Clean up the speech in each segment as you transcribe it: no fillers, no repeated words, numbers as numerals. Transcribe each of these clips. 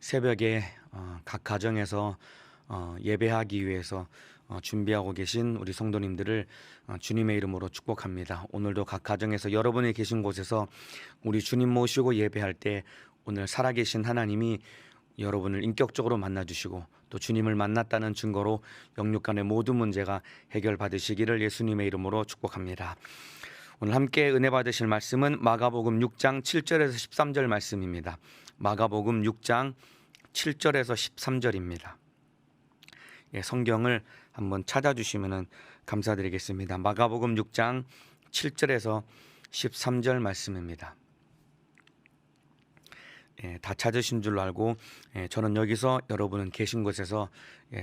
새벽에 각 가정에서 예배하기 위해서 준비하고 계신 우리 성도님들을 주님의 이름으로 축복합니다. 오늘도 각 가정에서 여러분이 계신 곳에서 우리 주님 모시고 예배할 때 오늘 살아계신 하나님이 여러분을 인격적으로 만나주시고 또 주님을 만났다는 증거로 영육 간의 모든 문제가 해결받으시기를 예수님의 이름으로 축복합니다. 오늘 함께 은혜 받으실 말씀은 마가복음 6장 7절에서 13절 말씀입니다. 마가복음 6장 7절에서 13절입니다. 성경을 한번 찾아주시면 감사드리겠습니다. 마가복음 6장 7절에서 13절 말씀입니다. 다 찾으신 줄로 알고 저는 여기서 여러분은 계신 곳에서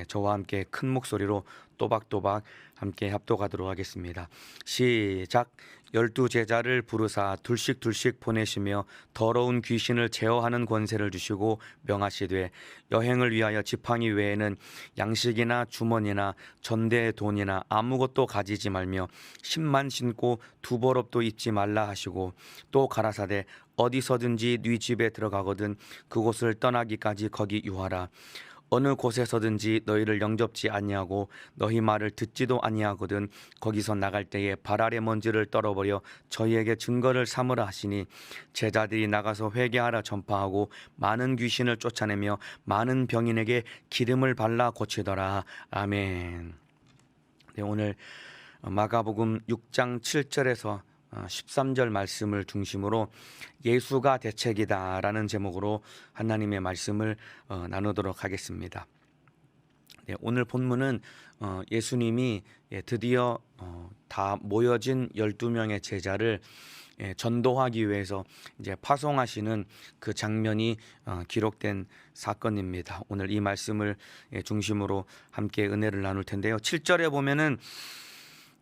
저와 함께 큰 목소리로 또박또박 함께 합독하도록 하겠습니다. 시작. 12제자를 부르사 둘씩 보내시며 더러운 귀신을 제어하는 권세를 주시고 명하시되 여행을 위하여 지팡이 외에는 양식이나 주머니나 전대의 돈이나 아무것도 가지지 말며 신만 신고 두벌업도 입지 말라 하시고 또 가라사대 어디서든지 네 집에 들어가거든 그곳을 떠나기까지 거기 유하라. 어느 곳에서든지 너희를 영접지 아니하고 너희 말을 듣지도 아니하거든 거기서 나갈 때에 발 아래 먼지를 떨어버려 저희에게 증거를 삼으라 하시니 제자들이 나가서 회개하라 전파하고 많은 귀신을 쫓아내며 많은 병인에게 기름을 발라 고치더라. 아멘. 오늘 마가복음 6장 7절에서 13절 말씀을 중심으로 예수가 대책이다 라는 제목으로 하나님의 말씀을 나누도록 하겠습니다. 오늘 본문은 예수님이 드디어 다 모여진 12명의 제자를 전도하기 위해서 이제 파송하시는 그 장면이 기록된 사건입니다. 오늘 이 말씀을 중심으로 함께 은혜를 나눌 텐데요. 7절에 보면은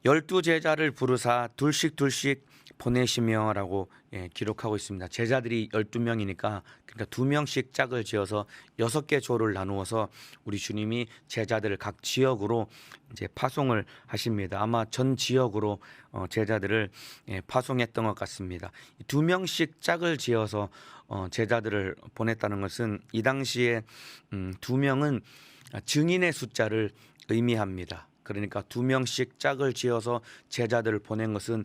12제자를 부르사 둘씩 보내시며 라고 기록하고 있습니다. 제자들이 12명이니까 그러니까 2명씩 짝을 지어서 6개 조를 나누어서 우리 주님이 제자들을 각 지역으로 이제 파송을 하십니다. 아마 전 지역으로 제자들을 파송했던 것 같습니다. 2명씩 짝을 지어서 제자들을 보냈다는 것은 이 당시에 2명은 증인의 숫자를 의미합니다. 그러니까 2명씩 짝을 지어서 제자들을 보낸 것은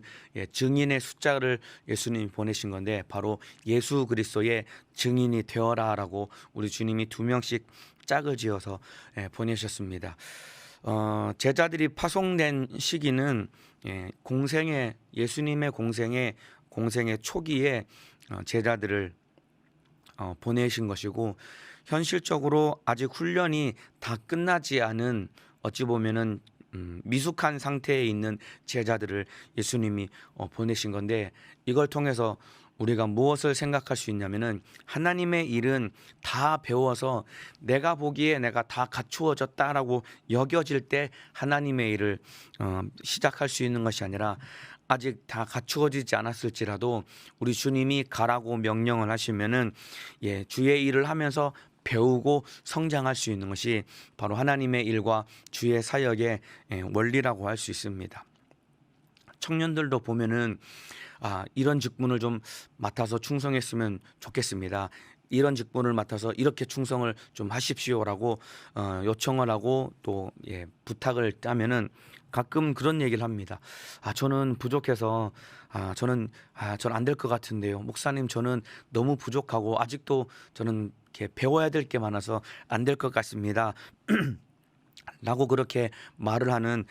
증인의 숫자를 예수님이 보내신 건데 바로 예수 그리스도의 증인이 되어라라고 우리 주님이 2명씩 짝을 지어서 보내셨습니다. 제자들이 파송된 시기는 예수님의 공생의 초기에 제자들을 보내신 것이고 현실적으로 아직 훈련이 다 끝나지 않은 어찌 보면은 미숙한 상태에 있는 제자들을 예수님이 보내신 건데 이걸 통해서 우리가 무엇을 생각할 수 있냐면은 하나님의 일은 다 배워서 내가 보기에 내가 다 갖추어졌다라고 여겨질 때 하나님의 일을 시작할 수 있는 것이 아니라 아직 다 갖추어지지 않았을지라도 우리 주님이 가라고 명령을 하시면은 주의 일을 하면서 배우고 성장할 수 있는 것이 바로 하나님의 일과 주의 사역의 원리라고 할 수 있습니다. 청년들도 보면은 이런 직분을 좀 맡아서 충성했으면 좋겠습니다. 이런 직분을 맡아서 이렇게 충성을 좀 하십시오라고 요청을 하고 또 부탁을 하면은 가끔 그런 얘기를 합니다. 저는 부족해서 저는 안 될 것 같은데요. 목사님 저는 너무 부족하고 아직도 저는 이렇게 배워야 될 게 많아서 안 될 것 같습니다. 라고 그렇게 말을 하는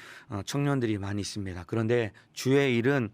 청년들이 많이 있습니다. 그런데 주의 일은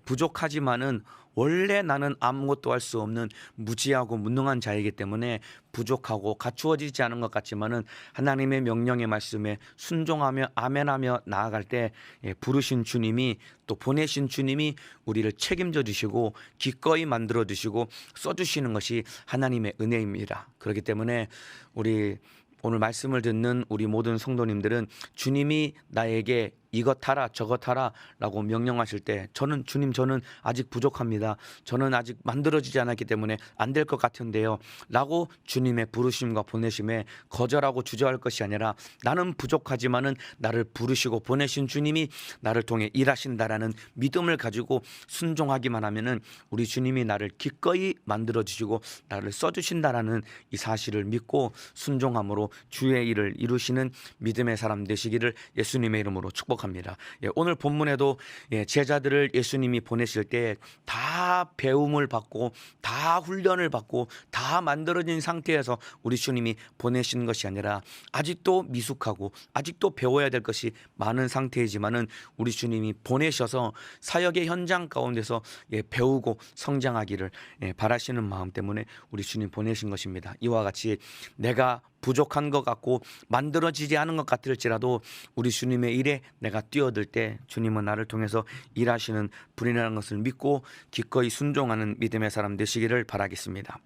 부족하지만은 원래 나는 아무것도 할 수 없는 무지하고 무능한 자이기 때문에 부족하고 갖추어지지 않은 것 같지만은 하나님의 명령의 말씀에 순종하며 아멘하며 나아갈 때 부르신 주님이 또 보내신 주님이 우리를 책임져 주시고 기꺼이 만들어 주시고 써 주시는 것이 하나님의 은혜입니다. 그렇기 때문에 우리 오늘 말씀을 듣는 우리 모든 성도님들은 주님이 나에게 이것 하라 저것 하라라고 명령하실 때 저는 주님 저는 아직 부족합니다. 저는 아직 만들어지지 않았기 때문에 안 될 것 같은데요 라고 주님의 부르심과 보내심에 거절하고 주저할 것이 아니라 나는 부족하지만은 나를 부르시고 보내신 주님이 나를 통해 일하신다라는 믿음을 가지고 순종하기만 하면은 우리 주님이 나를 기꺼이 만들어 주시고 나를 써 주신다라는 이 사실을 믿고 순종함으로 주의 일을 이루시는 믿음의 사람 되시기를 예수님의 이름으로 축복합니다. 오늘 본문에도 제자들을 예수님이 보내실 때 다 배움을 받고 다 훈련을 받고 다 만들어진 상태에서 우리 주님이 보내신 것이 아니라 아직도 미숙하고 아직도 배워야 될 것이 많은 상태이지만은 우리 주님이 보내셔서 사역의 현장 가운데서 배우고 성장하기를 바라시는 마음 때문에 우리 주님 보내신 것입니다. 이와 같이 내가 부족한 것 같고 만들어지지 않은 것 같을지라도 우리 주님의 일에 내가 뛰어들 때 주님은 나를 통해서 일하시는 분이라는 것을 믿고 기꺼이 순종하는 믿음의 사람 되시기를 바라겠습니다.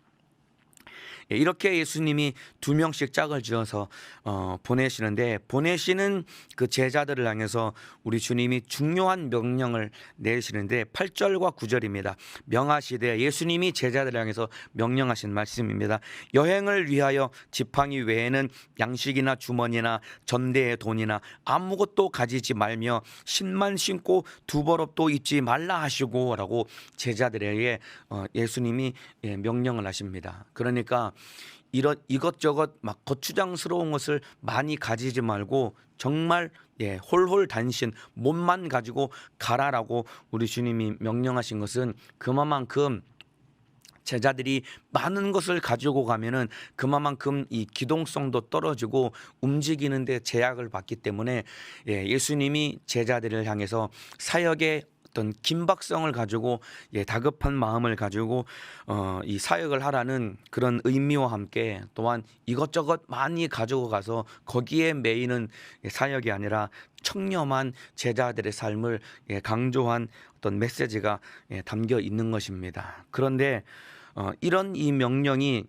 이렇게 예수님이 2명씩 짝을 지어서 보내시는데 보내시는 그 제자들을 향해서 우리 주님이 중요한 명령을 내리시는데 8절과 9절입니다. 명하시되 예수님이 제자들을 향해서 명령하신 말씀입니다. 여행을 위하여 지팡이 외에는 양식이나 주머니나 전대의 돈이나 아무것도 가지지 말며 신만 신고 두벌업도 입지 말라 하시고 라고 제자들에게 예수님이 명령을 하십니다. 그러니까 이런 이것저것 막 거추장스러운 것을 많이 가지지 말고 정말 홀홀 단신 몸만 가지고 가라라고 우리 주님이 명령하신 것은 그만큼 제자들이 많은 것을 가지고 가면은 그만큼 이 기동성도 떨어지고 움직이는데 제약을 받기 때문에 예수님이 제자들을 향해서 사역의 어떤 긴박성을 가지고 다급한 마음을 가지고 이 사역을 하라는 그런 의미와 함께 또한 이것저것 많이 가지고 가서 거기에 매이는 사역이 아니라 청렴한 제자들의 삶을 강조한 어떤 메시지가 담겨 있는 것입니다. 그런데 이런 이 명령이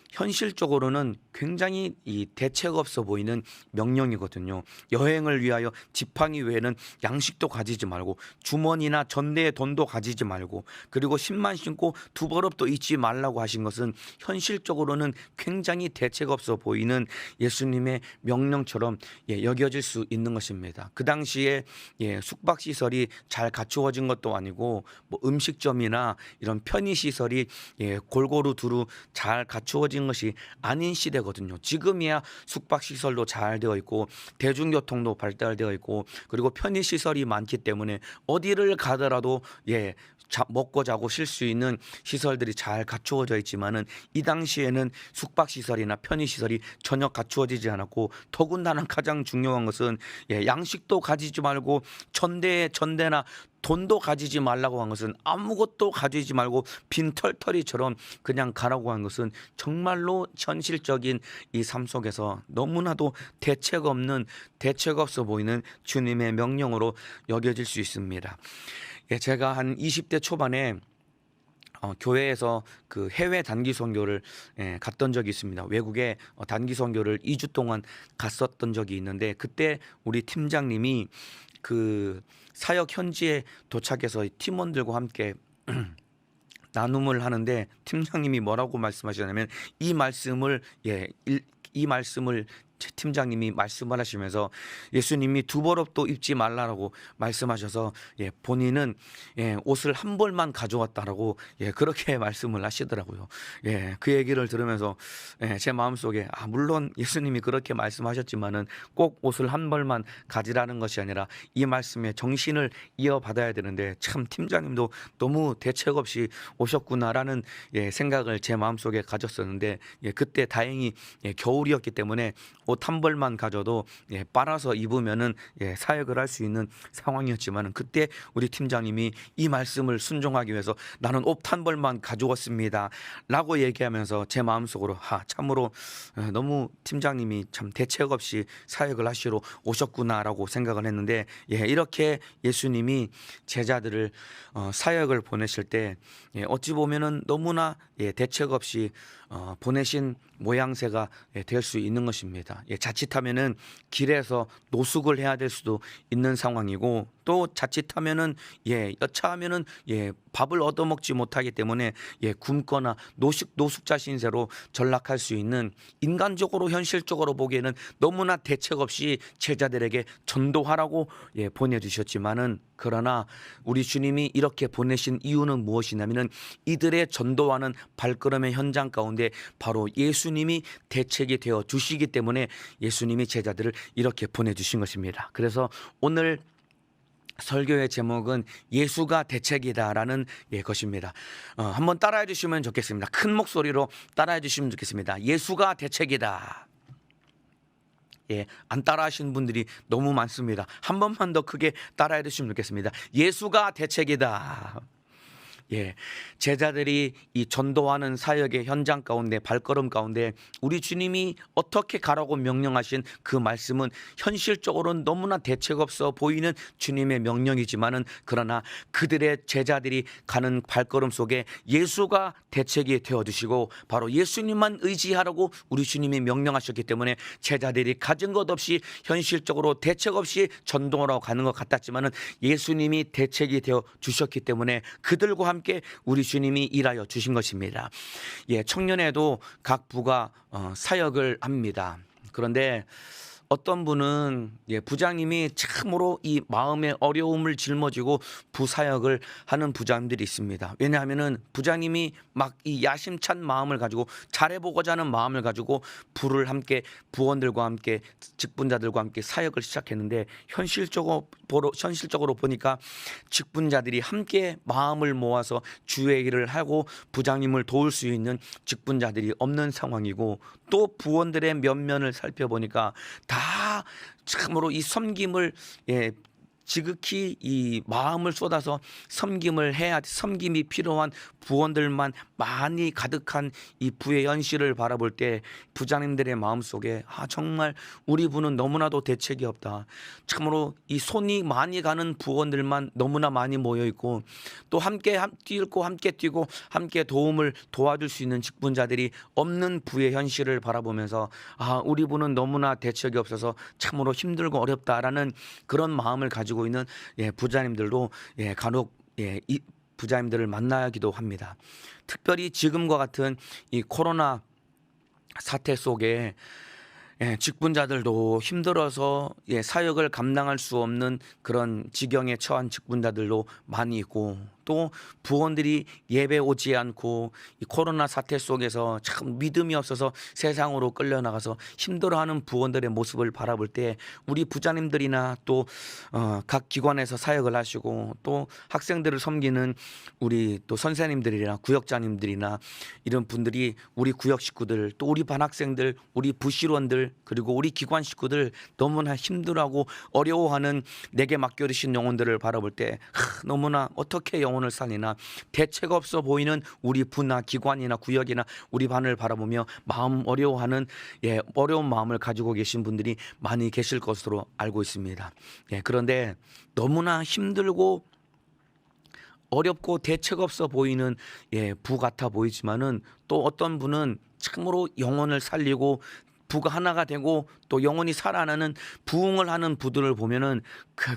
현실적으로는 굉장히 이 대책 없어 보이는 명령이거든요. 여행을 위하여 지팡이 외에는 양식도 가지지 말고 주머니나 전대의 돈도 가지지 말고 그리고 신만 신고 두벌업도 잊지 말라고 하신 것은 현실적으로는 굉장히 대책 없어 보이는 예수님의 명령처럼 여겨질 수 있는 것입니다. 그 당시에 숙박시설이 잘 갖추어진 것도 아니고 뭐 음식점이나 이런 편의시설이 골고루 두루 잘 갖추어진 것이 아닌 시대거든요. 지금이야 숙박시설도 잘 되어 있고 대중교통도 발달되어 있고 그리고 편의시설이 많기 때문에 어디를 가더라도 먹고 자고 쉴 수 있는 시설들이 잘 갖추어져 있지만은 이 당시에는 숙박시설이나 편의시설이 전혀 갖추어지지 않았고 더군다나 가장 중요한 것은 양식도 가지지 말고 전대나 돈도 가지지 말라고 한 것은 아무것도 가지지 말고 빈털터리처럼 그냥 가라고 한 것은 정말로 현실적인 이 삶 속에서 너무나도 대책 없어 보이는 주님의 명령으로 여겨질 수 있습니다. 제가 한 20대 초반에 교회에서 그 해외 단기 선교를 갔던 적이 있습니다. 외국에 단기 선교를 2주 동안 갔었던 적이 있는데 그때 우리 팀장님이 그 사역 현지에 도착해서 팀원들과 함께 나눔을 하는데 팀장님이 뭐라고 말씀하시냐면 이 말씀을 팀장님이 말씀을 하시면서 예수님이 두벌업도 입지 말라라고 말씀하셔서 본인은 옷을 한 벌만 가져왔다라고 그렇게 말씀을 하시더라고요. 그 얘기를 들으면서 제 마음속에 물론 예수님이 그렇게 말씀하셨지만은 꼭 옷을 한 벌만 가지라는 것이 아니라 이 말씀에 정신을 이어받아야 되는데 참 팀장님도 너무 대책 없이 오셨구나라는 생각을 제 마음속에 가졌었는데 그때 다행히 겨울이었기 때문에 옷 한 벌만 가져도 빨아서 입으면은 사역을 할 수 있는 상황이었지만은 그때 우리 팀장님이 이 말씀을 순종하기 위해서 나는 옷 한 벌만 가져왔습니다 라고 얘기하면서 제 마음속으로 참으로 너무 팀장님이 참 대책 없이 사역을 하시러 오셨구나라고 생각을 했는데 이렇게 예수님이 제자들을 사역을 보내실 때 어찌 보면은 너무나 대책 없이 보내신 모양새가 될 수 있는 것입니다. 있습니다. 자칫하면은 길에서 노숙을 해야 될 수도 있는 상황이고, 또 자칫하면은 여차하면은 밥을 얻어먹지 못하기 때문에 굶거나 노숙자 신세로 전락할 수 있는, 인간적으로 현실적으로 보기에는 너무나 대책 없이 제자들에게 전도하라고 보내주셨지만은, 그러나 우리 주님이 이렇게 보내신 이유는 무엇이냐면은 이들의 전도하는 발걸음의 현장 가운데 바로 예수님이 대책이 되어 주시기 때문에 예수님이 제자들을 이렇게 보내주신 것입니다. 그래서 오늘 설교의 제목은 예수가 대책이다라는 것입니다. 한번 따라해 주시면 좋겠습니다. 큰 목소리로 따라해 주시면 좋겠습니다. 예수가 대책이다. 안 따라 하시는 분들이 너무 많습니다. 한 번만 더 크게 따라해 주시면 좋겠습니다. 예수가 대책이다. 제자들이 이 전도하는 사역의 현장 가운데, 발걸음 가운데 우리 주님이 어떻게 가라고 명령하신 그 말씀은 현실적으로는 너무나 대책 없어 보이는 주님의 명령이지만은, 그러나 그들의 제자들이 가는 발걸음 속에 예수가 대책이 되어주시고 바로 예수님만 의지하라고 우리 주님이 명령하셨기 때문에 제자들이 가진 것 없이 현실적으로 대책 없이 전도하러 가는 것 같았지만은 예수님이 대책이 되어 주셨기 때문에 그들과 함께 우리 주님이 일하여 주신 것입니다. 청년에도 각 부가 사역을 합니다. 그런데 어떤 분은 부장님이 참으로 이 마음의 어려움을 짊어지고 부사역을 하는 부장님들이 있습니다. 왜냐하면은 부장님이 막 이 야심찬 마음을 가지고 잘해보고자 하는 마음을 가지고 부를 함께, 부원들과 함께, 직분자들과 함께 사역을 시작했는데 현실적으로 보니까 직분자들이 함께 마음을 모아서 주의 일을 하고 부장님을 도울 수 있는 직분자들이 없는 상황이고, 또 부원들의 면면을 살펴보니까 다 참으로 이 섬김을 지극히 이 마음을 쏟아서 섬김을 해야, 섬김이 필요한 부원들만 많이 가득한 이 부의 현실을 바라볼 때 부장님들의 마음속에 정말 우리 부는 너무나도 대책이 없다. 참으로 이 손이 많이 가는 부원들만 너무나 많이 모여 있고, 또 함께 뛰고 함께 도와줄 수 있는 직분자들이 없는 부의 현실을 바라보면서 우리 부는 너무나 대책이 없어서 참으로 힘들고 어렵다라는 그런 마음을 가지고 있는 부자님들도 간혹 이 부자님들을 만나기도 합니다. 특별히 지금과 같은 이 코로나 사태 속에 직분자들도 힘들어서 사역을 감당할 수 없는 그런 지경에 처한 직분자들도 많이 있고, 또 부원들이 예배 오지 않고 이 코로나 사태 속에서 참 믿음이 없어서 세상으로 끌려나가서 힘들어하는 부원들의 모습을 바라볼 때 우리 부자님들이나 또 각 기관에서 사역을 하시고 또 학생들을 섬기는 우리 또 선생님들이나 구역장님들이나 이런 분들이 우리 구역 식구들, 또 우리 반 학생들, 우리 부실원들, 그리고 우리 기관 식구들 너무나 힘들어하고 어려워하는 내게 맡겨주신 영혼들을 바라볼 때 너무나 어떻게 영혼을 살리나 대책 없어 보이는 우리 부나 기관이나 구역이나 우리 반을 바라보며 마음 어려워하는 어려운 마음을 가지고 계신 분들이 많이 계실 것으로 알고 있습니다. 그런데 너무나 힘들고 어렵고 대책 없어 보이는 부 같아 보이지만은, 또 어떤 분은 참으로 영혼을 살리고 부가 하나가 되고 또 영혼이 살아나는 부흥을 하는 부들을 보면은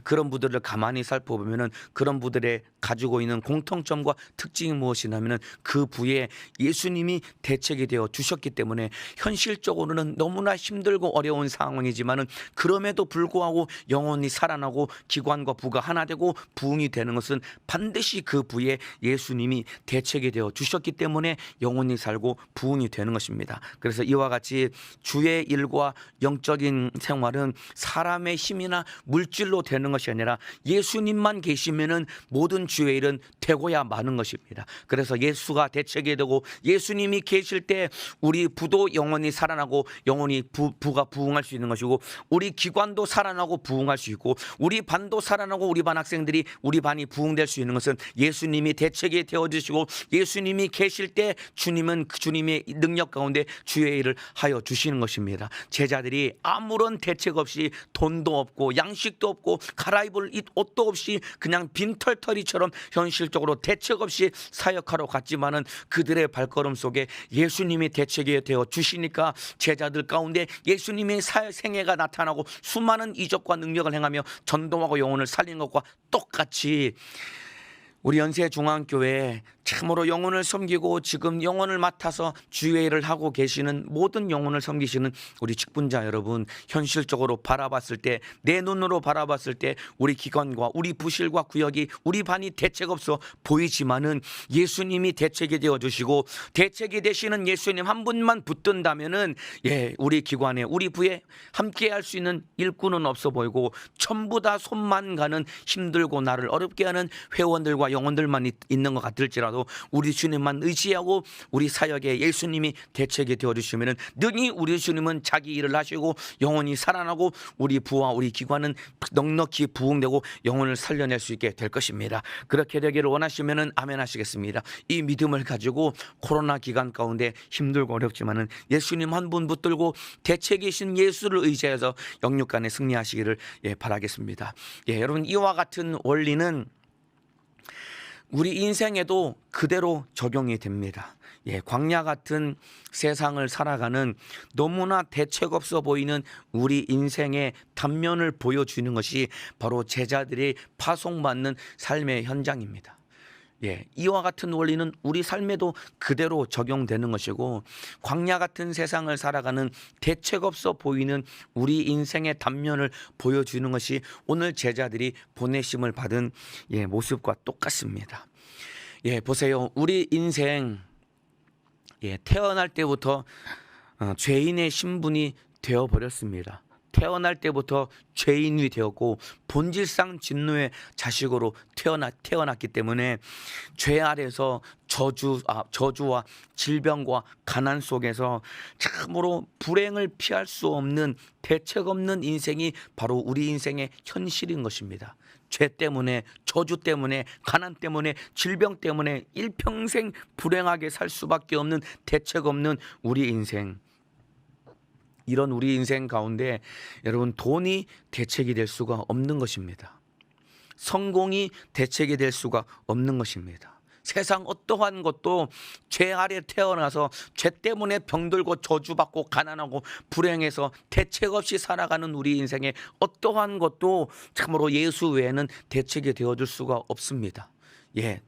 그런 부들을 가만히 살펴보면은 그런 부들의 가지고 있는 공통점과 특징이 무엇이냐면은 그 부에 예수님이 대책이 되어 주셨기 때문에 현실적으로는 너무나 힘들고 어려운 상황이지만은 그럼에도 불구하고 영혼이 살아나고 기관과 부가 하나 되고 부흥이 되는 것은 반드시 그 부에 예수님이 대책이 되어 주셨기 때문에 영혼이 살고 부흥이 되는 것입니다. 그래서 이와 같이 주의 일과 영적인 생활은 사람의 힘이나 물질로 되는 것이 아니라 예수님만 계시면은 모든 주의 일은 되고야 마는 것입니다. 그래서 예수가 대책이 되고 예수님이 계실 때 우리 부도 영원히 살아나고 영원히 부가 부흥할 수 있는 것이고, 우리 기관도 살아나고 부흥할 수 있고, 우리 반도 살아나고 우리 반 학생들이 우리 반이 부흥될 수 있는 것은 예수님이 대책이 되어주시고 예수님이 계실 때 주님은 그 주님의 능력 가운데 주의 일을 하여 주시는 것입니다. 제자들이 자기들이 아무런 대책 없이 돈도 없고 양식도 없고 갈아입을 옷도 없이 그냥 빈털터리처럼 현실적으로 대책 없이 사역하러 갔지만은 그들의 발걸음 속에 예수님이 대책이 되어 주시니까 제자들 가운데 예수님의 생애가 나타나고 수많은 이적과 능력을 행하며 전도하고 영혼을 살린 것과 똑같이 우리 연세중앙교회에 참으로 영혼을 섬기고 지금 영혼을 맡아서 주회를 하고 계시는 모든 영혼을 섬기시는 우리 직분자 여러분, 현실적으로 바라봤을 때, 내 눈으로 바라봤을 때 우리 기관과 우리 부실과 구역이 우리 반이 대책 없어 보이지만은 예수님이 대책이 되어주시고 대책이 되시는 예수님 한 분만 붙든다면은 우리 기관에 우리 부에 함께 할 수 있는 일꾼은 없어 보이고 전부 다 손만 가는 힘들고 나를 어렵게 하는 회원들과 영혼들만 있는 것 같을지라도 우리 주님만 의지하고 우리 사역에 예수님이 대책이 되어주시면 능히 우리 주님은 자기 일을 하시고 영혼이 살아나고 우리 부와 우리 기관은 넉넉히 부흥되고 영혼을 살려낼 수 있게 될 것입니다. 그렇게 되기를 원하시면 아멘 하시겠습니다. 이 믿음을 가지고 코로나 기간 가운데 힘들고 어렵지만은 예수님 한 분 붙들고 대책이신 예수를 의지해서 영육간에 승리하시기를 바라겠습니다. 여러분, 이와 같은 원리는 우리 인생에도 그대로 적용이 됩니다. 광야 같은 세상을 살아가는 너무나 대책 없어 보이는 우리 인생의 단면을 보여주는 것이 바로 제자들이 파송받는 삶의 현장입니다. 이와 같은 원리는 우리 삶에도 그대로 적용되는 것이고, 광야 같은 세상을 살아가는 대책 없어 보이는 우리 인생의 단면을 보여주는 것이 오늘 제자들이 보내심을 받은 모습과 똑같습니다. 보세요. 우리 인생 태어날 때부터 죄인의 신분이 되어버렸습니다. 태어날 때부터 죄인이 되었고 본질상 진노의 자식으로 태어났기 때문에 죄 아래서 저주와 질병과 가난 속에서 참으로 불행을 피할 수 없는 대책 없는 인생이 바로 우리 인생의 현실인 것입니다. 죄 때문에, 저주 때문에, 가난 때문에, 질병 때문에 일평생 불행하게 살 수밖에 없는 대책 없는 우리 인생. 이런 우리 인생 가운데 여러분, 돈이 대책이 될 수가 없는 것입니다. 성공이 대책이 될 수가 없는 것입니다. 세상 어떠한 것도 죄 아래 태어나서 죄 때문에 병들고 저주받고 가난하고 불행해서 대책 없이 살아가는 우리 인생에 어떠한 것도 참으로 예수 외에는 대책이 되어줄 수가 없습니다.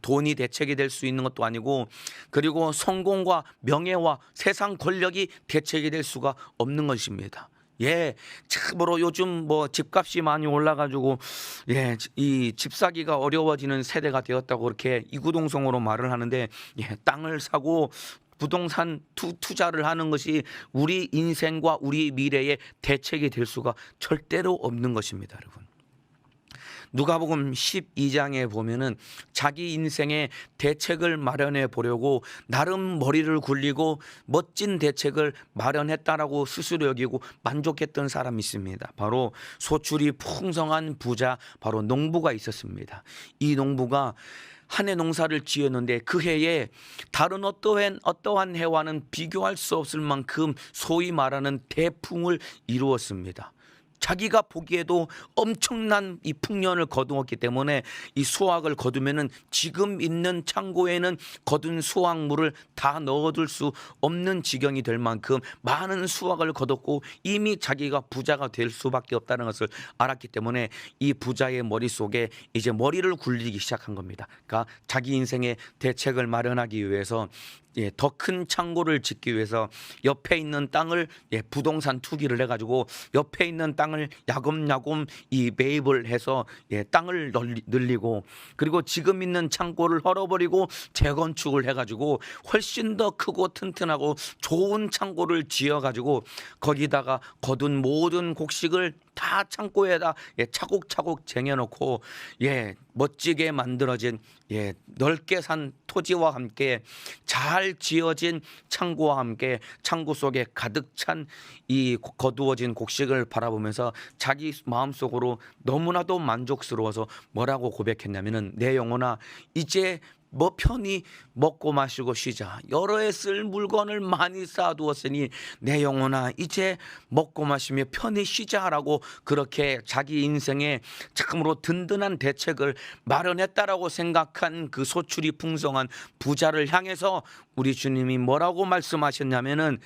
돈이 대책이 될 수 있는 것도 아니고, 그리고 성공과 명예와 세상 권력이 대책이 될 수가 없는 것입니다. 참으로 요즘 집값이 많이 올라가지고 이 집 사기가 어려워지는 세대가 되었다고 그렇게 이구동성으로 말을 하는데, 땅을 사고 부동산 투자를 하는 것이 우리 인생과 우리 미래의 대책이 될 수가 절대로 없는 것입니다, 여러분. 누가복음 12장에 보면은 자기 인생의 대책을 마련해 보려고 나름 머리를 굴리고 멋진 대책을 마련했다라고 스스로 여기고 만족했던 사람이 있습니다. 바로 소출이 풍성한 부자, 바로 농부가 있었습니다. 이 농부가 한 해 농사를 지었는데 그 해에 다른 어떠한 해와는 비교할 수 없을 만큼 소위 말하는 대풍을 이루었습니다. 자기가 보기에도 엄청난 이 풍년을 거두었기 때문에 이 수확을 거두면은 지금 있는 창고에는 거둔 수확물을 다 넣어둘 수 없는 지경이 될 만큼 많은 수확을 거뒀고 이미 자기가 부자가 될 수밖에 없다는 것을 알았기 때문에 이 부자의 머릿속에 이제 머리를 굴리기 시작한 겁니다. 그러니까 자기 인생의 대책을 마련하기 위해서 더 큰 창고를 짓기 위해서 옆에 있는 땅을 부동산 투기를 해가지고 옆에 있는 땅을 야금야금 이 매입을 해서 땅을 늘리고, 그리고 지금 있는 창고를 헐어버리고 재건축을 해가지고 훨씬 더 크고 튼튼하고 좋은 창고를 지어가지고 거기다가 거둔 모든 곡식을 다 창고에다 차곡차곡 쟁여놓고 멋지게 만들어진 넓게 산 토지와 함께 잘 지어진 창고와 함께 창고 속에 가득 찬 이 거두어진 곡식을 바라보면서 자기 마음속으로 너무나도 만족스러워서 뭐라고 고백했냐면은, 내 영혼아, 이제 뭐 편히 먹고 마시고 쉬자. 여러 해 쓸 물건을 많이 쌓아두었으니 내 영혼아 이제 먹고 마시며 편히 쉬자라고 그렇게 자기 인생에 참으로 든든한 대책을 마련했다라고 생각한 그 소출이 풍성한 부자를 향해서 우리 주님이 뭐라고 말씀하셨냐면은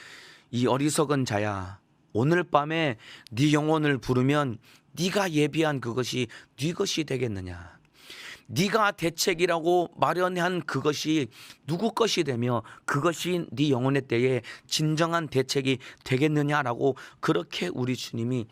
이 어리석은 자야, 오늘 밤에 네 영혼을 부르면 네가 예비한 그것이 네 것이 되겠느냐. 네가 대책이라고 마련한 그것이 누구 것이 되며 그것이 네 영혼의 때에 진정한 대책이 되겠느냐라고 그렇게 우리 주님이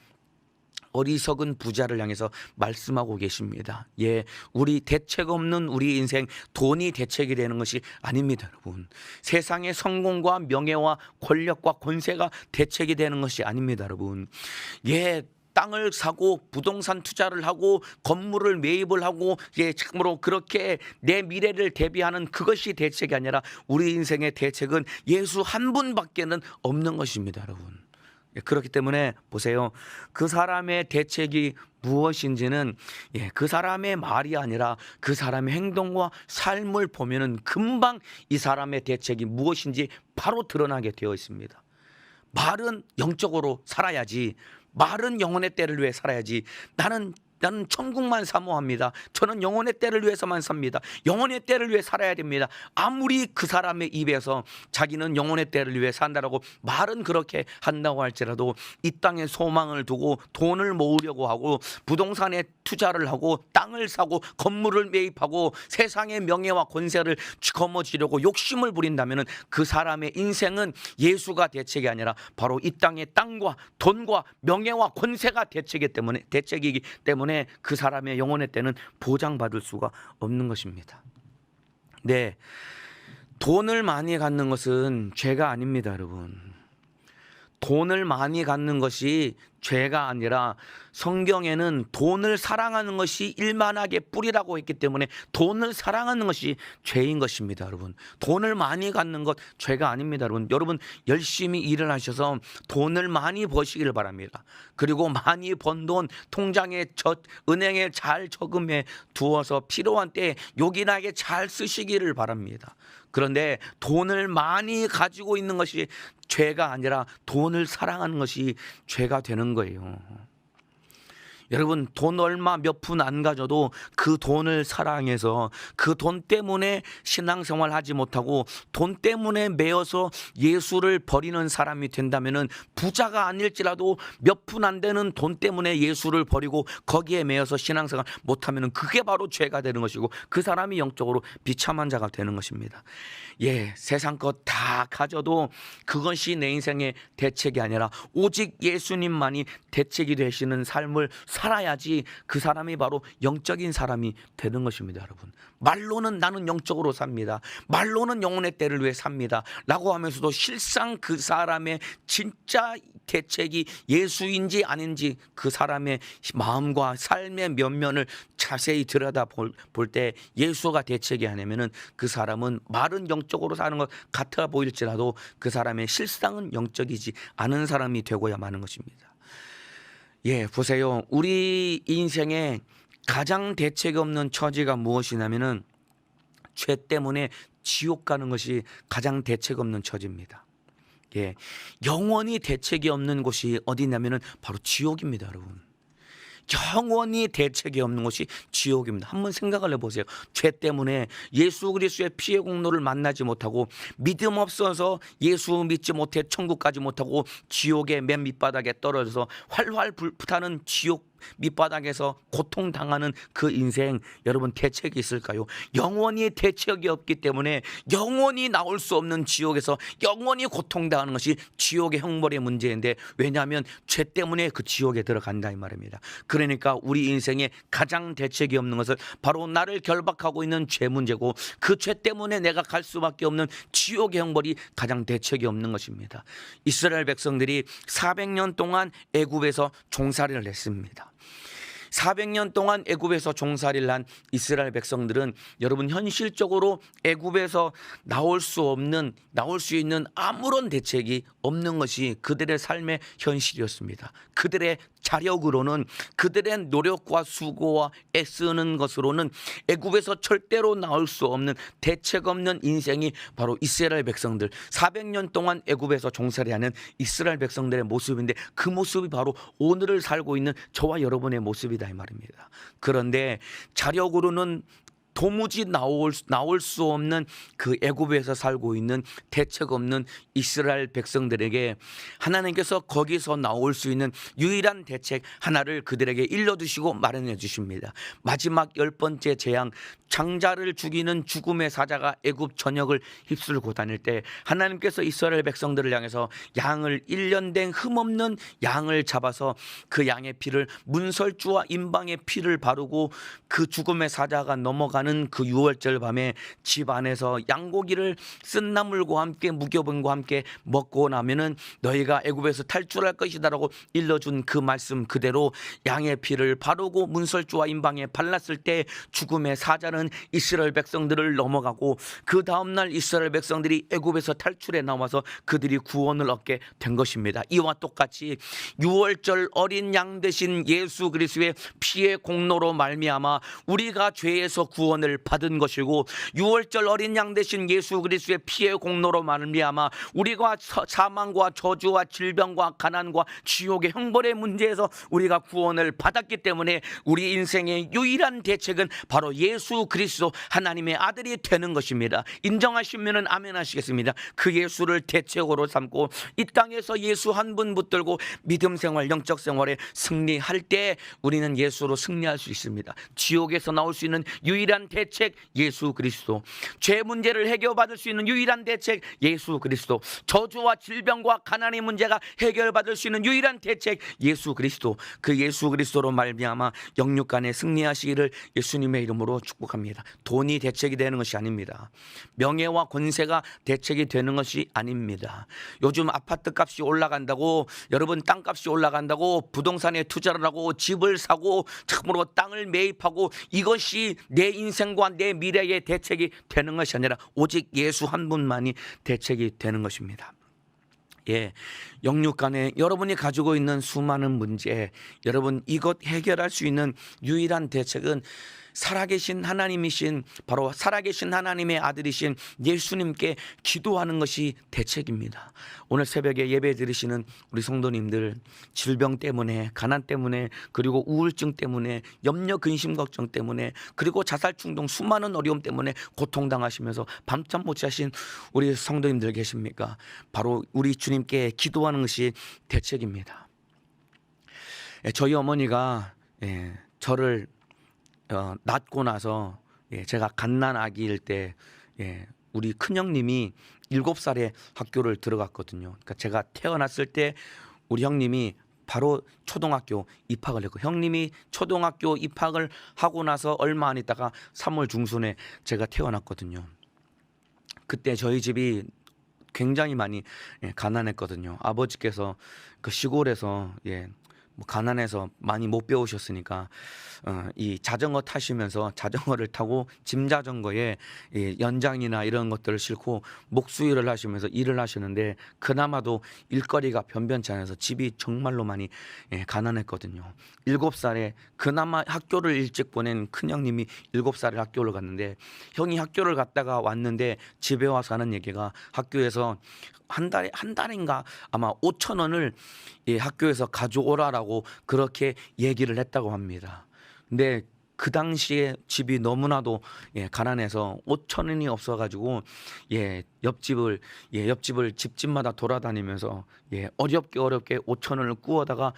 어리석은 부자를 향해서 말씀하고 계십니다. 예, 우리 대책 없는 우리 인생, 돈이 대책이 되는 것이 아닙니다, 여러분. 세상의 성공과 명예와 권력과 권세가 대책이 되는 것이 아닙니다, 여러분. 예, 땅을 사고 부동산 투자를 하고 건물을 매입을 하고 참으로 그렇게 내 미래를 대비하는 그것이 대책이 아니라 우리 인생의 대책은 예수 한 분밖에는 없는 것입니다, 여러분. 그렇기 때문에 보세요. 그 사람의 대책이 무엇인지는 그 사람의 말이 아니라 그 사람의 행동과 삶을 보면은 금방 이 사람의 대책이 무엇인지 바로 드러나게 되어 있습니다. 말은 영적으로 살아야지, 말은 영혼의 때를 위해 살아야지, 나는 천국만 사모합니다. 저는 영혼의 때를 위해서만 삽니다. 영혼의 때를 위해 살아야 됩니다. 아무리 그 사람의 입에서 자기는 영혼의 때를 위해 산다라고 말은 그렇게 한다고 할지라도 이 땅에 소망을 두고 돈을 모으려고 하고 부동산에 투자를 하고 땅을 사고 건물을 매입하고 세상의 명예와 권세를 거머쥐려고 욕심을 부린다면 그 사람의 인생은 예수가 대책이 아니라 바로 이 땅의 땅과 돈과 명예와 권세가 대책이기 때문에 그 사람의 영혼의 때는 보장받을 수가 없는 것입니다. 네, 돈을 많이 갖는 것은 죄가 아닙니다, 여러분. 돈을 많이 갖는 것이 죄가 아니라 성경에는 돈을 사랑하는 것이 일만하게 뿌리라고 했기 때문에 돈을 사랑하는 것이 죄인 것입니다, 여러분. 돈을 많이 갖는 것 죄가 아닙니다, 여러분. 여러분 열심히 일을 하셔서 돈을 많이 버시기를 바랍니다. 그리고 많이 번 돈 통장에 은행에 잘 저금해 두어서 필요한 때에 요긴하게 잘 쓰시기를 바랍니다. 그런데 돈을 많이 가지고 있는 것이 죄가 아니라 돈을 사랑하는 것이 죄가 되는 거예요. 여러분 돈 얼마 몇 푼 안 가져도 그 돈을 사랑해서 그 돈 때문에 신앙생활 하지 못하고 돈 때문에 매여서 예수를 버리는 사람이 된다면은 부자가 아닐지라도 몇 푼 안 되는 돈 때문에 예수를 버리고 거기에 매여서 신앙생활 못하면은 그게 바로 죄가 되는 것이고 그 사람이 영적으로 비참한 자가 되는 것입니다. 예, 세상 것 다 가져도 그것이 내 인생의 대책이 아니라 오직 예수님만이 대책이 되시는 삶을 살아야지 그 사람이 바로 영적인 사람이 되는 것입니다, 여러분. 말로는 나는 영적으로 삽니다. 말로는 영혼의 때를 위해 삽니다. 라고 하면서도 실상 그 사람의 진짜 대책이 예수인지 아닌지 그 사람의 마음과 삶의 면면을 자세히 들여다 볼 때 예수가 대책이 아니면은 그 사람은 말은 영적으로 사는 것 같아 보일지라도 그 사람의 실상은 영적이지 않은 사람이 되고야 마는 것입니다. 예, 보세요. 우리 인생에 가장 대책이 없는 처지가 무엇이냐면은 죄 때문에 지옥 가는 것이 가장 대책 없는 처지입니다. 예, 영원히 대책이 없는 곳이 어디냐면은 바로 지옥입니다, 여러분. 영원히 대책이 없는 것이 지옥입니다. 한번 생각을 해보세요. 죄 때문에 예수 그리스도의 피의 공로를 만나지 못하고 믿음 없어서 예수 믿지 못해 천국 가지 못하고 지옥의 맨 밑바닥에 떨어져서 활활 불타는 지옥 밑바닥에서 고통당하는 그 인생, 여러분 대책이 있을까요? 영원히 대책이 없기 때문에 영원히 나올 수 없는 지옥에서 영원히 고통당하는 것이 지옥의 형벌의 문제인데, 왜냐하면 죄 때문에 그 지옥에 들어간다 이 말입니다. 그러니까 우리 인생에 가장 대책이 없는 것은 바로 나를 결박하고 있는 죄 문제고, 그 죄 때문에 내가 갈 수밖에 없는 지옥의 형벌이 가장 대책이 없는 것입니다. 이스라엘 백성들이 400년 동안 애굽에서 종살이를 했습니다. 400년 동안 애굽에서 종살이를 한 이스라엘 백성들은 여러분 현실적으로 애굽에서 나올 수 있는 아무런 대책이 없는 것이 그들의 삶의 현실이었습니다. 그들의 자력으로는, 그들의 노력과 수고와 애쓰는 것으로는 애굽에서 절대로 나올 수 없는 대책 없는 인생이 바로 이스라엘 백성들, 400년 동안 애굽에서 종살이하는 이스라엘 백성들의 모습인데, 그 모습이 바로 오늘을 살고 있는 저와 여러분의 모습이다 이 말입니다. 그런데 자력으로는 도무지 나올 수 없는 그 애굽에서 살고 있는 대책 없는 이스라엘 백성들에게 하나님께서 거기서 나올 수 있는 유일한 대책 하나를 그들에게 일러주시고 마련해 주십니다. 마지막 10번째 재앙, 장자를 죽이는 죽음의 사자가 애굽 전역을 휩쓸고 다닐 때 하나님께서 이스라엘 백성들을 향해서 양을 1년 된 흠없는 양을 잡아서 그 양의 피를, 문설주와 임방의 피를 바르고 그 죽음의 사자가 넘어가는 그 6월절 밤에 집 안에서 양고기를 쓴나물과 함께 무교분과 함께 먹고 나면은 너희가 애굽에서 탈출할 것이다라고 일러준 그 말씀 그대로 양의 피를 바르고 문설주와 임방에 발랐을 때 죽음의 사자는 이스라엘 백성들을 넘어가고, 그 다음날 이스라엘 백성들이 애굽에서 탈출해 나와서 그들이 구원을 얻게 된 것입니다. 이와 똑같이 6월절 어린 양 대신 예수 그리스도의 피의 공로로 말미암아 우리가 죄에서 구원을 받은 것이고, 6월절 어린 양 대신 예수 그리스도의 피의 공로로 말미암아 우리가 사망과 저주와 질병과 가난과 지옥의 형벌의 문제에서 우리가 구원을 받았기 때문에 우리 인생의 유일한 대책은 바로 예수 그리스도 하나님의 아들이 되는 것입니다. 인정하시면 아멘 하시겠습니다. 그 예수를 대책으로 삼고 이 땅에서 예수 한 분 붙들고 믿음 생활, 영적 생활에 승리할 때 우리는 예수로 승리할 수 있습니다. 지옥에서 나올 수 있는 유일한 대책 예수 그리스도, 죄 문제를 해결받을 수 있는 유일한 대책 예수 그리스도, 저주와 질병과 가난의 문제가 해결받을 수 있는 유일한 대책 예수 그리스도, 그 예수 그리스도로 말미암아 영육간에 승리하시기를 예수님의 이름으로 축복합니다. 돈이 대책이 되는 것이 아닙니다. 명예와 권세가 대책이 되는 것이 아닙니다. 요즘 아파트 값이 올라간다고, 여러분 땅값이 올라간다고 부동산에 투자를 하고 집을 사고 참으로 땅을 매입하고 이것이 내 인생과 내 미래의 대책이 되는 것이 아니라 오직 예수 한 분만이 대책이 되는 것입니다. 영육간에 여러분이 가지고 있는 수많은 문제, 여러분 이것 해결할 수 있는 유일한 대책은 살아계신 하나님이신, 바로 살아계신 하나님의 아들이신 예수님께 기도하는 것이 대책입니다. 오늘 새벽에 예배 드리시는 우리 성도님들, 질병 때문에, 가난 때문에, 그리고 우울증 때문에, 염려 근심 걱정 때문에, 그리고 자살 충동, 수많은 어려움 때문에 고통당하시면서 밤잠 못 자신 우리 성도님들 계십니까? 바로 우리 주님께 기도하는 것이 대책입니다. 저희 어머니가 저를 낳고 나서 제가 갓난 아기일 때 우리 큰형님이 7살에 학교를 들어갔거든요. 그러니까 제가 태어났을 때 우리 형님이 바로 초등학교 입학을 했고, 형님이 초등학교 입학을 하고 나서 얼마 안 있다가 3월 중순에 제가 태어났거든요. 그때 저희 집이 굉장히 많이 가난했거든요. 아버지께서 그 시골에서 뭐 가난해서 많이 못 배우셨으니까 이 자전거 타시면서 자전거를 타고 짐 자전거에 연장이나 이런 것들을 싣고 목수일을 하시면서 일을 하시는데, 그나마도 일거리가 변변치 않아서 집이 정말로 많이 가난했거든요. 7살에 그나마 학교를 일찍 보낸 큰형님이 7살에 학교를 갔는데, 형이 학교를 갔다가 왔는데 집에 와서 하는 얘기가, 학교에서 한 달인가 아마 5,000원을 학교에서 가져오라라고 그렇게 얘기를 했다고 합니다. 근데 그 당시에 집이 너무나도 가난해서 5,000원이 없어가지고 옆집을 집집마다 돌아다니면서 어렵게 5,000원을 구워다가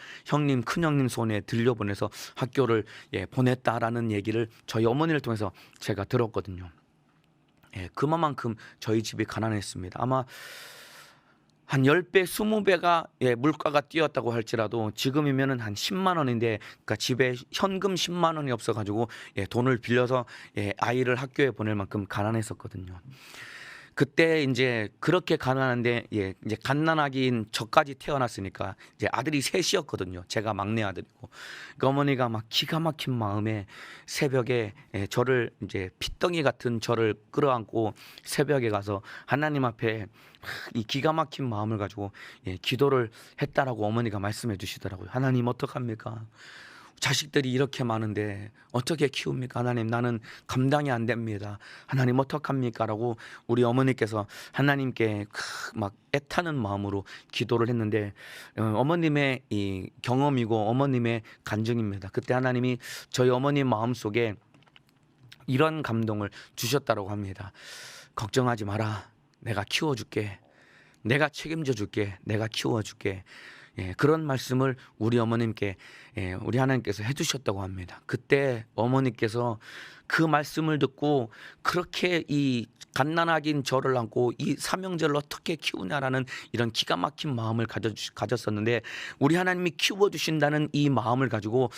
큰형님 손에 들려보내서 학교를 보냈다라는 얘기를 저희 어머니를 통해서 제가 들었거든요. 그만큼 저희 집이 가난했습니다. 아마 한 10배, 20배가 물가가 뛰었다고 할지라도 지금이면은 한 10만 원인데, 그러니까 집에 현금 10만 원이 없어가지고 돈을 빌려서 아이를 학교에 보낼 만큼 가난했었거든요. 그때 이제 그렇게 가난한데 이제 갓난아기인 저까지 태어났으니까 이제 아들이 셋이었거든요. 제가 막내 아들이고. 그 어머니가 막 기가 막힌 마음에 새벽에 저를 이제 핏덩이 같은 저를 끌어안고 새벽에 가서 하나님 앞에 이 기가 막힌 마음을 가지고 기도를 했다라고 어머니가 말씀해 주시더라고요. 하나님 어떡합니까? 자식들이 이렇게 많은데 어떻게 키웁니까? 하나님, 나는 감당이 안 됩니다. 하나님 어떡합니까? 라고 우리 어머니께서 하나님께 막 애타는 마음으로 기도를 했는데 어머님의 이 경험이고 어머님의 간증입니다. 그때 하나님이 저희 어머니 마음속에 이런 감동을 주셨다고 합니다. 걱정하지 마라. 내가 키워줄게. 내가 책임져 줄게. 내가 키워줄게. 그런 말씀을 우리 어머님께 우리 하나님께서 해주셨다고 합니다. 그때 어머니께서 그 말씀을 듣고 그렇게 이 갓난아기인 저를 안고 이 삼형제를 어떻게 키우냐라는 이런 기가 막힌 마음을 가졌었는데 우리 하나님이 키워주신다는 이 마음을 가지고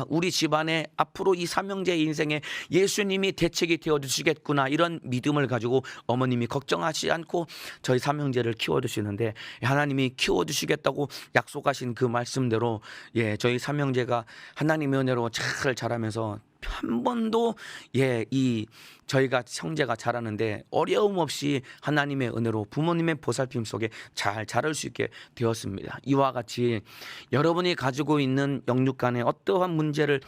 우리 집안에 앞으로 이 삼형제의 인생에 예수님이 대책이 되어주시겠구나 이런 믿음을 가지고 어머님이 걱정하지 않고 저희 삼형제를 키워주시는데 하나님이 키워주시겠다고 약속하신 그 말씀대로 저희 삼형제가 하나님의 은혜로 잘 자라면서 한 번도 이 저희가 형제가 자라는데 어려움 없이 하나님의 은혜로 부모님의 보살핌 속에 잘 자랄 수 있게 되었습니다. 이와 같이 여러분이 가지고 있는 영육 간에 어떠한 문제를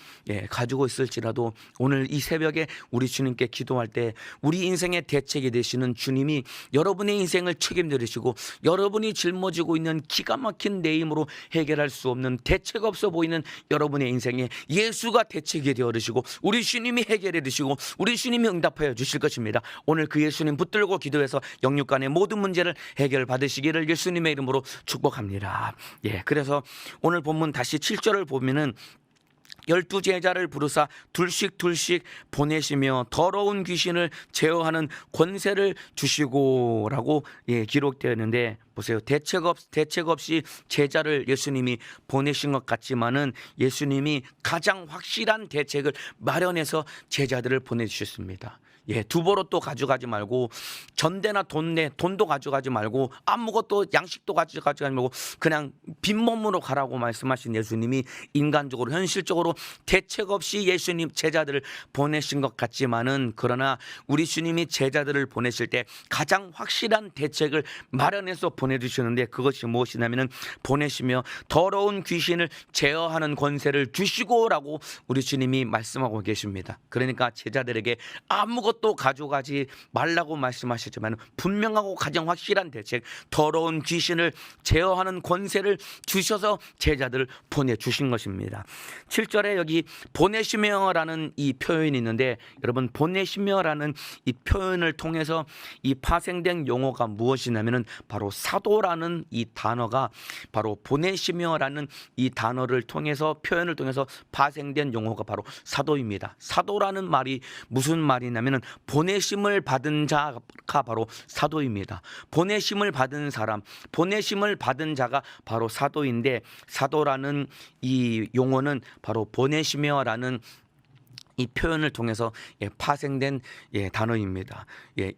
가지고 있을지라도 오늘 이 새벽에 우리 주님께 기도할 때 우리 인생의 대책이 되시는 주님이 여러분의 인생을 책임지시고 여러분이 짊어지고 있는 기가 막힌 내 힘으로 해결할 수 없는 대책 없어 보이는 여러분의 인생에 예수가 대책이 되어주시고 우리 주님이 해결해 주시고 우리 주님이 응답하여 주실 것입니다. 오늘 그 예수님 붙들고 기도해서 영육 간의 모든 문제를 해결 받으시기를 예수님의 이름으로 축복합니다. 그래서 오늘 본문 다시 7절을 보면은 12제자를 부르사 둘씩 보내시며 더러운 귀신을 제어하는 권세를 주시고라고 기록되어 있는데 보세요. 대책 없이 제자를 예수님이 보내신 것 같지만은 예수님이 가장 확실한 대책을 마련해서 제자들을 보내주셨습니다. 두보로 가져가지 말고 전대나 돈도 가져가지 말고 아무것도 양식도 가져가지 말고 그냥 빈몸으로 가라고 말씀하신 예수님이 인간적으로 현실적으로 대책 없이 예수님 제자들을 보내신 것 같지만은 그러나 우리 주님이 제자들을 보내실 때 가장 확실한 대책을 마련해서 보내주시는데 그것이 무엇이냐면은 보내시며 더러운 귀신을 제어하는 권세를 주시고라고 우리 주님이 말씀하고 계십니다. 그러니까 제자들에게 아무것도 가져가지 말라고 말씀하셨지만 분명하고 가장 확실한 대책 더러운 귀신을 제어하는 권세를 주셔서 제자들을 보내주신 것입니다. 7절에 여기 보내시며라는 이 표현이 있는데 여러분 보내시며라는 이 표현을 통해서 이 파생된 용어가 무엇이냐면은 바로 사도라는 이 단어가 바로 보내시며라는 이 단어를 통해서 표현을 통해서 파생된 용어가 바로 사도입니다. 사도라는 말이 무슨 말이냐면은 보내심을 받은 자가 바로 사도입니다. 보내심을 받은 사람, 보내심을 받은 자가 바로 사도인데 사도라는 이 용어는 바로 보내시며라는 이 표현을 통해서 파생된 단어입니다.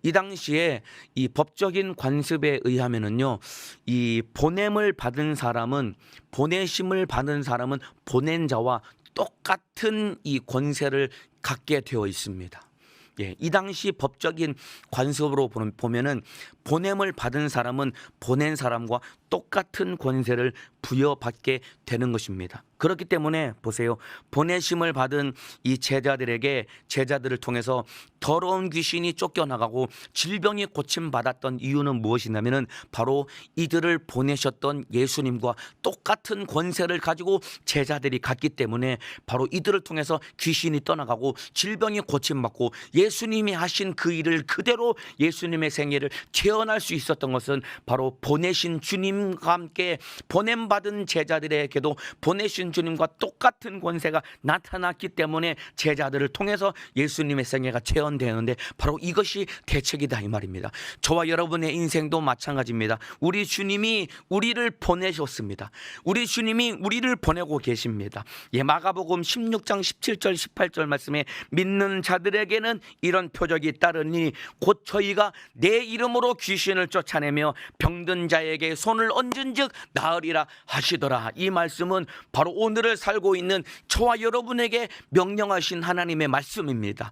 이 당시에 이 법적인 관습에 의하면은요, 이 보냄을 받은 사람은 보내심을 받은 사람은 보낸 자와 똑같은 이 권세를 갖게 되어 있습니다. 이 당시 법적인 관습으로 보면은 보냄을 받은 사람은 보낸 사람과 똑같은 권세를 부여받게 되는 것입니다. 그렇기 때문에 보세요. 보내심을 받은 이 제자들을 통해서 더러운 귀신이 쫓겨나가고 질병이 고침받았던 이유는 무엇이냐면은 바로 이들을 보내셨던 예수님과 똑같은 권세를 가지고 제자들이 갔기 때문에 바로 이들을 통해서 귀신이 떠나가고 질병이 고침받고 예수님이 하신 그 일을 그대로 예수님의 생애를 재현할 수 있었던 것은 바로 보내신 주님과 함께 보냄받은 받은 제자들에게도 보내신 주님과 똑같은 권세가 나타났기 때문에 제자들을 통해서 예수님의 생애가 재현되는데 바로 이것이 대책이다 이 말입니다. 저와 여러분의 인생도 마찬가지입니다. 우리 주님이 우리를 보내셨습니다. 우리 주님이 우리를 보내고 계십니다. 마가복음 16장 17절 18절 말씀에 믿는 자들에게는 이런 표적이 따르니 곧 저희가 내 이름으로 귀신을 쫓아내며 병든 자에게 손을 얹은즉 나으리라 하시더라. 이 말씀은 바로 오늘을 살고 있는 저와 여러분에게 명령하신 하나님의 말씀입니다.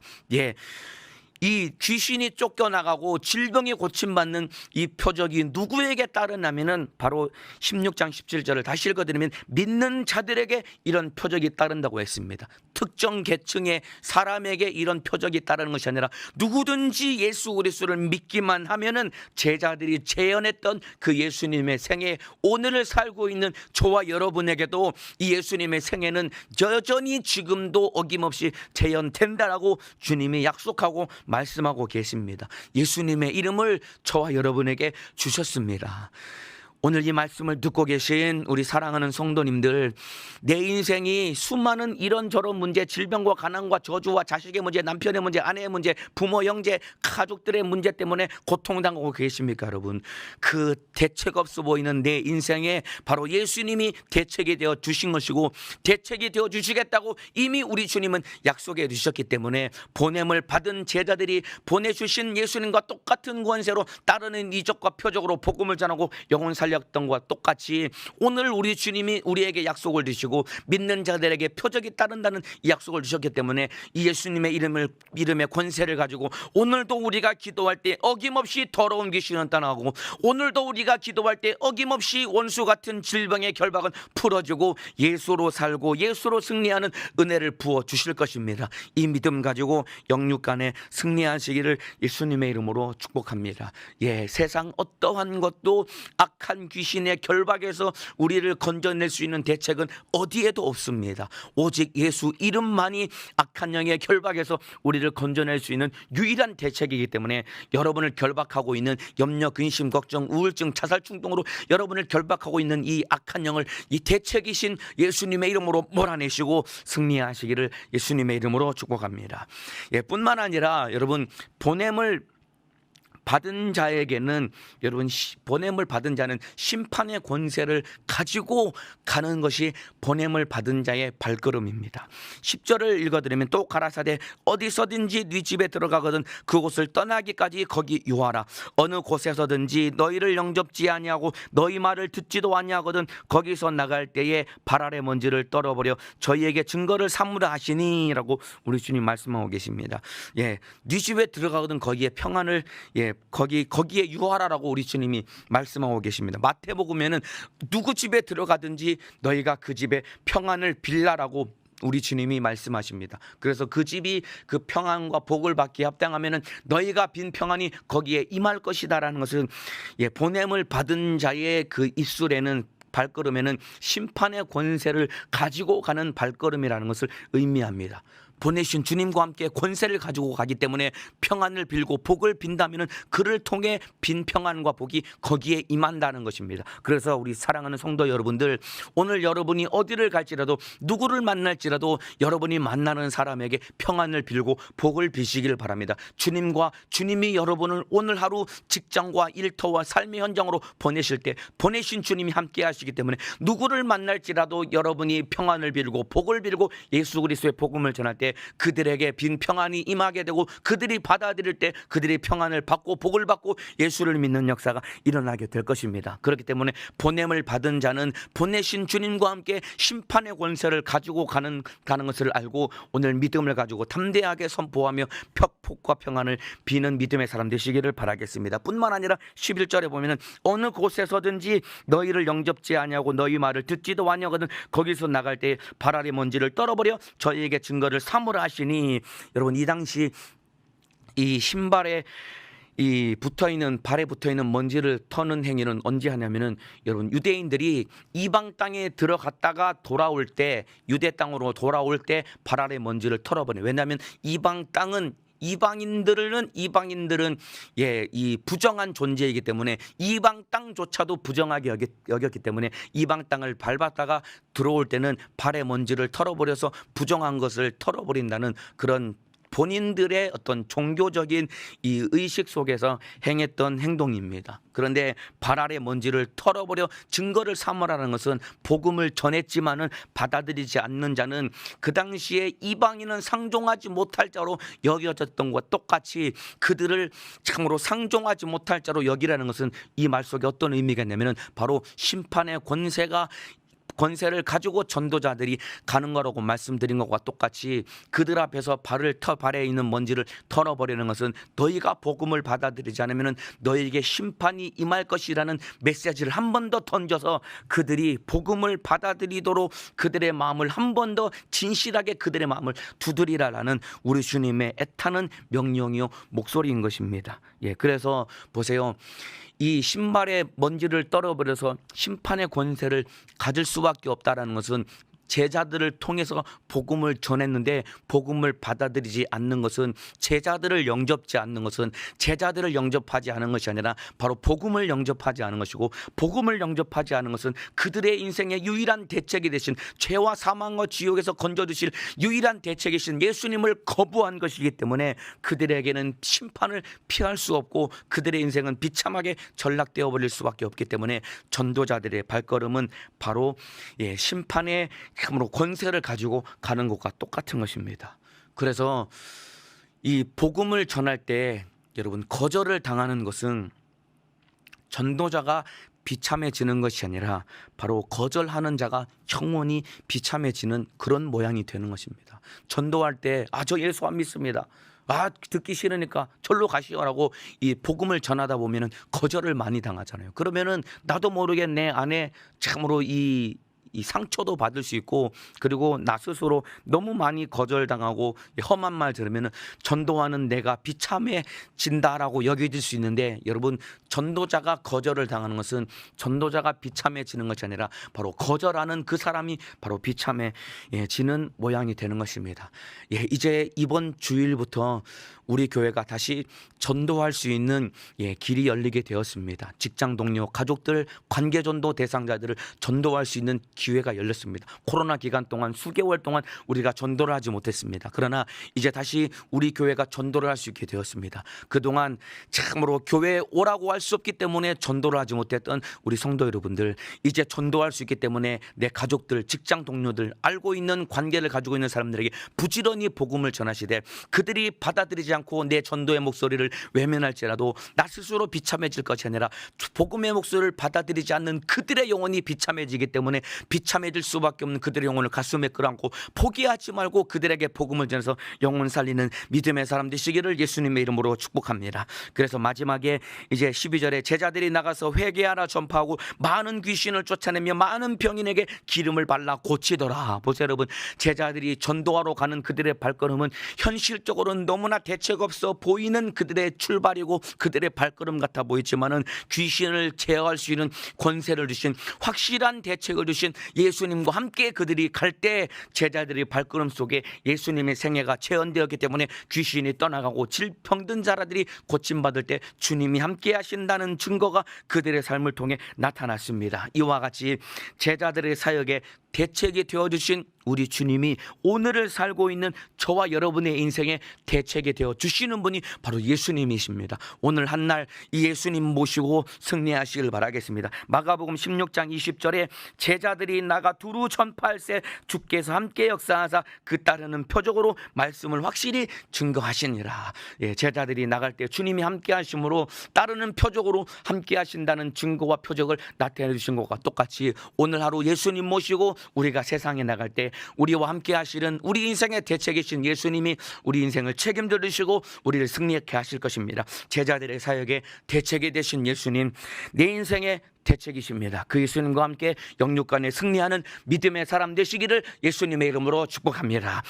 이 귀신이 쫓겨나가고 질병이 고침받는 이 표적이 누구에게 따르냐면은 바로 16장 17절을 다시 읽어드리면 믿는 자들에게 이런 표적이 따른다고 했습니다. 특정 계층의 사람에게 이런 표적이 따르는 것이 아니라 누구든지 예수 그리스도를 믿기만 하면은 제자들이 재현했던 그 예수님의 생애, 오늘을 살고 있는 저와 여러분에게도 이 예수님의 생애는 여전히 지금도 어김없이 재현된다라고 주님이 약속하고 말씀하고 계십니다. 예수님의 이름을 저와 여러분에게 주셨습니다. 오늘 이 말씀을 듣고 계신 우리 사랑하는 성도님들, 내 인생이 수많은 이런저런 문제, 질병과 가난과 저주와 자식의 문제, 남편의 문제, 아내의 문제, 부모, 형제, 가족들의 문제 때문에 고통당하고 계십니까 여러분? 그 대책 없어 보이는 내 인생에 바로 예수님이 대책이 되어 주신 것이고 대책이 되어 주시겠다고 이미 우리 주님은 약속해 주셨기 때문에 보냄을 받은 제자들이 보내주신 예수님과 똑같은 권세로 따르는 이적과 표적으로 복음을 전하고 영혼 살렸던 것과 똑같이 오늘 우리 주님이 우리에게 약속을 주시고 믿는 자들에게 표적이 따른다는 이 약속을 주셨기 때문에 이 예수님의 이름의 권세를 가지고 오늘도 우리가 기도할 때 어김없이 더러운 귀신은 떠나고 오늘도 우리가 기도할 때 어김없이 원수 같은 질병의 결박은 풀어주고 예수로 살고 예수로 승리하는 은혜를 부어 주실 것입니다. 이 믿음 가지고 영육간에 승리하시기를 예수님의 이름으로 축복합니다. 세상 어떠한 것도 악한 귀신의 결박에서 우리를 건져낼 수 있는 대책은 어디에도 없습니다. 오직 예수 이름만이 악한 영의 결박에서 우리를 건져낼 수 있는 유일한 대책이기 때문에 여러분을 결박하고 있는 염려, 근심, 걱정, 우울증, 자살 충동으로 여러분을 결박하고 있는 이 악한 영을 이 대책이신 예수님의 이름으로 몰아내시고 승리하시기를 예수님의 이름으로 축복합니다. 뿐만 아니라 여러분, 보냄을 받은 자에게는 여러분 보냄을 받은 자는 심판의 권세를 가지고 가는 것이 보냄을 받은 자의 발걸음입니다. 10절을 읽어드리면 또 가라사대 어디서든지 네 집에 들어가거든 그곳을 떠나기까지 거기 유하라. 어느 곳에서든지 너희를 영접지 아니하고 너희 말을 듣지도 아니하거든 거기서 나갈 때에 발 아래 먼지를 떨어버려 저희에게 증거를 삼으라 하시니라고 우리 주님 말씀하고 계십니다. 네 집에 들어가거든 거기에 평안을 거기에 유하라라고 우리 주님이 말씀하고 계십니다. 마태복음에는 누구 집에 들어가든지 너희가 그 집에 평안을 빌라라고 우리 주님이 말씀하십니다. 그래서 그 집이 그 평안과 복을 받기에 합당하면은 너희가 빈 평안이 거기에 임할 것이다라는 것은 보냄을 받은 자의 그 입술에는 발걸음에는 심판의 권세를 가지고 가는 발걸음이라는 것을 의미합니다. 보내신 주님과 함께 권세를 가지고 가기 때문에 평안을 빌고 복을 빈다면 그를 통해 빈 평안과 복이 거기에 임한다는 것입니다. 그래서 우리 사랑하는 성도 여러분들, 오늘 여러분이 어디를 갈지라도 누구를 만날지라도 여러분이 만나는 사람에게 평안을 빌고 복을 비시길 바랍니다. 주님이 여러분을 오늘 하루 직장과 일터와 삶의 현장으로 보내실 때 보내신 주님이 함께 하시기 때문에 누구를 만날지라도 여러분이 평안을 빌고 복을 빌고 예수 그리스도의 복음을 전할 때 그들에게 빈 평안이 임하게 되고 그들이 받아들일 때 그들이 평안을 받고 복을 받고 예수를 믿는 역사가 일어나게 될 것입니다. 그렇기 때문에 보냄을 받은 자는 보내신 주님과 함께 심판의 권세를 가지고 가는 것을 알고 오늘 믿음을 가지고 담대하게 선포하며 복과 평안을 비는 믿음의 사람 되시기를 바라겠습니다. 뿐만 아니라 11절에 보면은 어느 곳에서든지 너희를 영접지 아니하고 너희 말을 듣지도 아니하거든 거기서 나갈 때 발 아래 먼지를 떨어버려 저희에게 증거를 삼으라 하시니, 여러분 이 당시 이 신발에 발에 붙어있는 먼지를 터는 행위는 언제 하냐면은 여러분 유대인들이 이방 땅에 들어갔다가 돌아올 때 유대 땅으로 돌아올 때 발 아래 먼지를 털어버려요. 왜냐하면 이방 땅은 이방인들은 이 부정한 존재이기 때문에 이방 땅조차도 부정하게 여겼기 때문에 이방 땅을 밟았다가 들어올 때는 발의 먼지를 털어버려서 부정한 것을 털어버린다는 그런 본인들의 어떤 종교적인 이 의식 속에서 행했던 행동입니다. 그런데 발 아래 먼지를 털어버려 증거를 삼으라는 것은 복음을 전했지만은 받아들이지 않는 자는 그 당시에 이방인은 상종하지 못할 자로 여겨졌던 것과 똑같이 그들을 참으로 상종하지 못할 자로 여기라는 것은 이 말 속에 어떤 의미가 있냐면은 바로 심판의 권세를 가지고 전도자들이 가는 거라고 말씀드린 것과 똑같이 그들 앞에서 발에 있는 먼지를 털어버리는 것은 너희가 복음을 받아들이지 않으면 너희에게 심판이 임할 것이라는 메시지를 한 번 더 던져서 그들이 복음을 받아들이도록 그들의 마음을 한 번 더 진실하게 그들의 마음을 두드리라라는 우리 주님의 애타는 명령이요 목소리인 것입니다. 그래서 보세요. 이 신발의 먼지를 떨어버려서 심판의 권세를 가질 수밖에 없다라는 것은 제자들을 통해서 복음을 전했는데 복음을 받아들이지 않는 것은 제자들을 영접하지 않은 것이 아니라 바로 복음을 영접하지 않은 것이고, 복음을 영접하지 않은 것은 그들의 인생의 유일한 대책이 되신 죄와 사망과 지옥에서 건져주실 유일한 대책이신 예수님을 거부한 것이기 때문에 그들에게는 심판을 피할 수 없고 그들의 인생은 비참하게 전락되어 버릴 수밖에 없기 때문에 전도자들의 발걸음은 바로 심판의 참으로 권세를 가지고 가는 것과 똑같은 것입니다. 그래서 이 복음을 전할 때 여러분 거절을 당하는 것은 전도자가 비참해지는 것이 아니라 바로 거절하는 자가 영원히 비참해지는 그런 모양이 되는 것입니다. 전도할 때 저 예수 안 믿습니다. 듣기 싫으니까 절로 가시오라고 이 복음을 전하다 보면은 거절을 많이 당하잖아요. 그러면은 나도 모르게 내 안에 참으로 이 상처도 받을 수 있고, 그리고 나 스스로 너무 많이 거절당하고 험한 말 들으면 전도하는 내가 비참해진다라고 여겨질 수 있는데, 여러분 전도자가 거절을 당하는 것은 전도자가 비참해지는 것이 아니라 바로 거절하는 그 사람이 바로 비참해지는 모양이 되는 것입니다. 이제 이번 주일부터 우리 교회가 다시 전도할 수 있는 길이 열리게 되었습니다. 직장 동료, 가족들, 관계전도 대상자들을 전도할 수 있는 기회가 열렸습니다. 코로나 기간 동안 수개월 동안 우리가 전도를 하지 못했습니다. 그러나 이제 다시 우리 교회가 전도를 할 수 있게 되었습니다. 그동안 참으로 교회에 오라고 할 수 없기 때문에 전도를 하지 못했던 우리 성도 여러분들, 이제 전도할 수 있기 때문에 내 가족들, 직장 동료들, 알고 있는 관계를 가지고 있는 사람들에게 부지런히 복음을 전하시되 그들이 받아들이지 않고 내 전도의 목소리를 외면할지라도 나 스스로 비참해질 것이 아니라 복음의 목소리를 받아들이지 않는 그들의 영혼이 비참해지기 때문에 비참해질 수밖에 없는 그들의 영혼을 가슴에 끌어안고 포기하지 말고 그들에게 복음을 전해서 영혼 살리는 믿음의 사람 되시기를 예수님의 이름으로 축복합니다. 그래서 마지막에 이제 12절에 제자들이 나가서 회개하라 전파하고 많은 귀신을 쫓아내며 많은 병인에게 기름을 발라 고치더라. 보세요 여러분, 제자들이 전도하러 가는 그들의 발걸음은 현실적으로는 너무나 대책 없어 보이는 그들의 출발이고 그들의 발걸음 같아 보이지만은 귀신을 제어할 수 있는 권세를 주신 확실한 대책을 주신 예수님과 함께 그들이 갈 때 제자들의 발걸음 속에 예수님의 생애가 체현되었기 때문에 귀신이 떠나가고 질병든 자라들이 고침받을 때 주님이 함께 하신다는 증거가 그들의 삶을 통해 나타났습니다. 이와 같이 제자들의 사역에 대책이 되어주신 우리 주님이 오늘을 살고 있는 저와 여러분의 인생에 대책이 되어 주시는 분이 바로 예수님이십니다. 오늘 한날 이 예수님 모시고 승리하시길 바라겠습니다. 마가복음 16장 20절에 제자들이 나가 두루 전파할세 주께서 함께 역사하사 그 따르는 표적으로 말씀을 확실히 증거하시니라. 제자들이 나갈 때 주님이 함께 하심으로 따르는 표적으로 함께 하신다는 증거와 표적을 나타내 주신 것과 똑같이 오늘 하루 예수님 모시고 우리가 세상에 나갈 때 우리와 함께 하시는 우리 인생의 대책이신 예수님이 우리 인생을 책임져 주시고 우리를 승리하게 하실 것입니다. 제자들의 사역에 대책이 되신 예수님, 내 인생의 대책이십니다. 그 예수님과 함께 영육간에 승리하는 믿음의 사람 되시기를 예수님의 이름으로 축복합니다.